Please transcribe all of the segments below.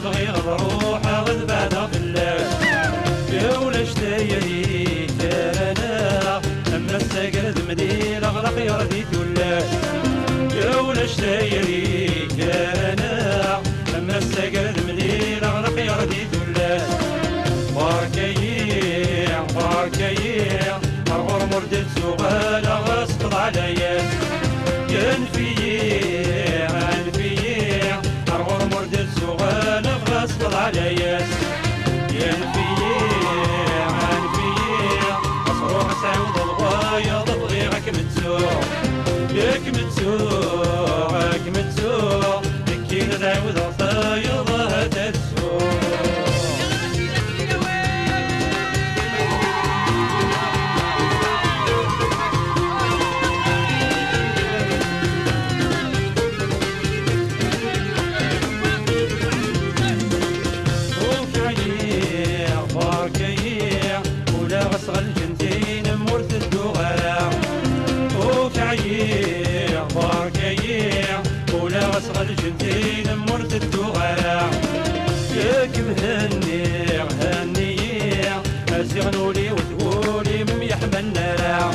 بغي نروح غد بعد فلاس يا ولا شتايري كانا اما الساقرد مدين اغلق يردي تلاس يا ولا شتايري كانا اما الساقرد مدين اغلق يردي تلاس باركايع باركايع مرغور مردد سوغال غاسقط عليا ينفيع انفيع مرغور مردد سوغال غاسقط عليا ينفيع انفيع مصروح سعود الغاية ضبغي غاك متسوع ياك متسوع غاك متسوع كي ندعوذ الطايض هدا تسوع غسغل جنتين مورث الدغرة وكعيع باركايع ولا غسغل جنتين مورث الدغرة ياك مهنيع هنيع ازيغنولي وتقولي ميحمى النار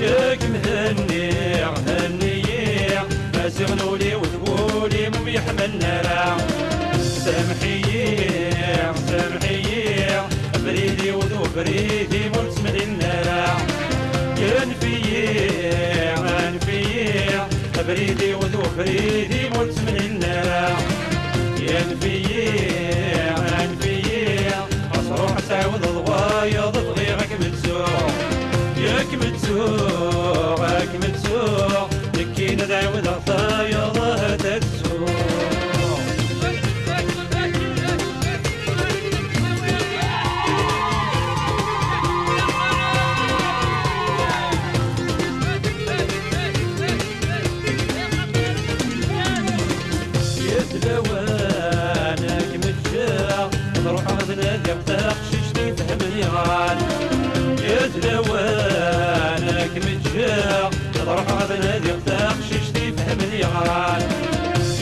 ياك مهنيع هنيع ازيغنولي وتقولي ميحمى النار سامحيع سامحيع بريدي وذو بريدي مرسم للنار ينفيع انفيع بريدي وذو بريدي مرسم للنار ينفيع انفيع مصروح سعود الغوايض بغي غاك متسوع ياك متسوع غاك متسوع يكي ندعوذ الطايض هدا تسوع لوانك متجاع نروح غزنادي بتخشش تفهمني غال لوانك متجاع نروح غزنادي بتخشش تفهمني غال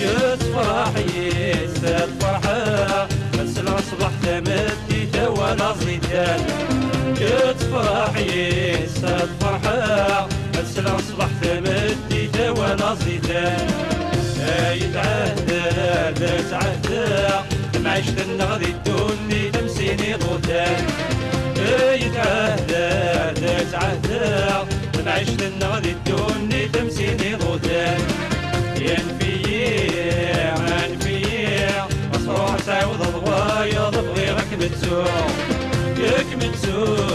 يتفرحي ساد فرحة بس الأصبح تمدي توانا زيدان يتفرحي ساد فرحة بس الأصبح تمدي توانا زيدان يتعهد تعهد معيشة النغذي الدوني تمسيني ضدان يتعهد تعهد معيشة النغذي الدوني تمسيني ضدان ينفيع انفيع مصروح سعود الغوايض بغي غاك متسوع ياك متسوع